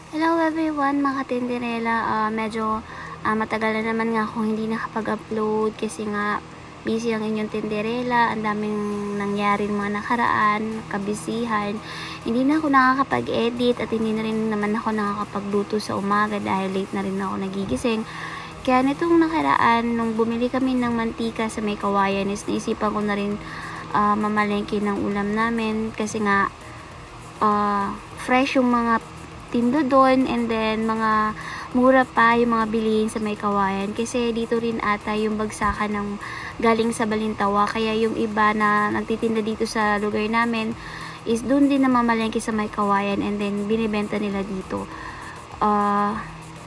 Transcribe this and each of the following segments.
Hello everyone, mga Tinderella. Medyo matagal na naman nga akong hindi nakapag-upload kasi nga busy ang inyong Tinderella. Ang daming nangyaring mga nakaraan, kabisihan. Hindi na ako nakakapag-edit at hindi na rin naman ako nakakapagluto sa umaga dahil late na rin ako nagigising. Kaya nitong nakaraan, nung bumili kami ng mantika sa may Kawayan, is naisipan ko na rin mamalengke ng ulam namin kasi nga fresh yung mga tindo doon, and then mga mura pa yung mga bilihin sa may Kawayan kasi dito rin ata yung bagsakan ng galing sa Balintawa, kaya yung iba na nagtitinda dito sa lugar namin is doon din namamalengke sa may Kawayan, and then binibenta nila dito.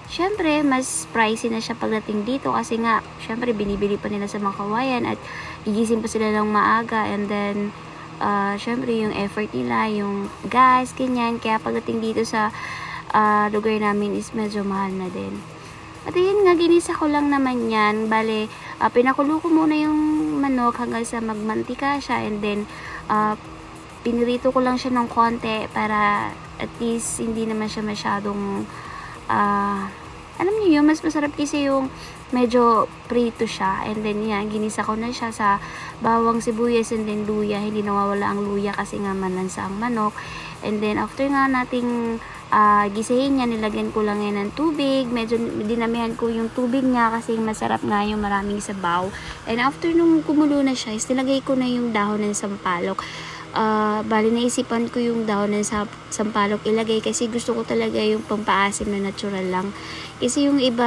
Syempre mas pricey na siya pagdating dito kasi nga syempre binibili pa nila sa mga Kawayan at gigising pa sila ng maaga, and then syempre yung effort nila, yung gas, ganyan. Kaya pagdating dito sa lugar namin is medyo mahal na din. At yun nga, ginisa ko lang naman yan. Bale, pinakulo ko muna yung manok hanggang sa magmantika siya, and then pinirito ko lang siya ng konti para at least hindi naman siya masyadong alam niyo yun, mas masarap kasi yung medyo prito siya, and then yan, ginisa ko na siya sa bawang, sibuyas, and then luya. Hindi nawawala ang luya kasi nga malansa ang manok. And then after nga nating gisahin niya, nilagyan ko lang yan ng tubig. Medyo dinamihan ko yung tubig niya kasi masarap nga yung maraming sabaw. And after nung kumulo na siya, is nilagay ko na yung dahon ng sampalok. Bali naisipan ko yung dahon ng sampalok ilagay kasi gusto ko talaga yung pampaasim na natural lang. Kasi yung iba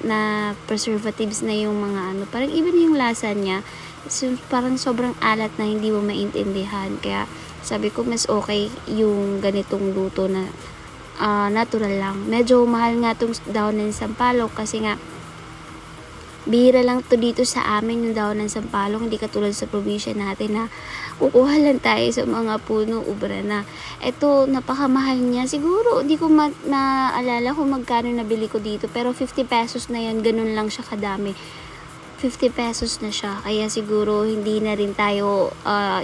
na preservatives na yung mga parang iba na yung lasa niya. So, parang sobrang alat na hindi mo maintindihan. Kaya sabi ko mas okay yung ganitong luto na natural lang. Medyo mahal nga tong dahon ng sampalok kasi nga bihira lang to dito sa amin yung dahon ng sampalok, hindi katulad sa probinsya natin na kukuha lang tayo sa mga puno, ubra na. Ito, napakamahal niya. Siguro, hindi ko maalala kung magkano nabili ko dito, pero 50 pesos na yan, ganun lang siya kadami. 50 pesos na siya, kaya siguro hindi na rin tayo,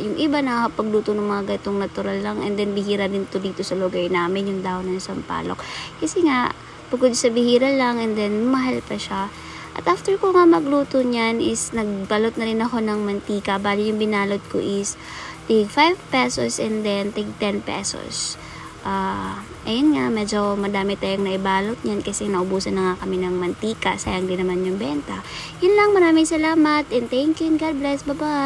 yung iba nakakapagluto ng mga gatong natural lang, and then bihira din to dito sa lugar namin, yung dahon ng sampalok. Kasi nga, pagod sa bihira lang, and then mahal pa siya. At after ko nga magluto niyan is nagbalot na rin ako ng mantika. Bali yung binalot ko is tig 5 pesos and then tig 10 pesos. Ayun nga, medyo madami tayong naibalot niyan kasi naubusan na nga kami ng mantika. Sayang din naman yung benta. Yun lang, maraming salamat and thank you and God bless. Bye-bye!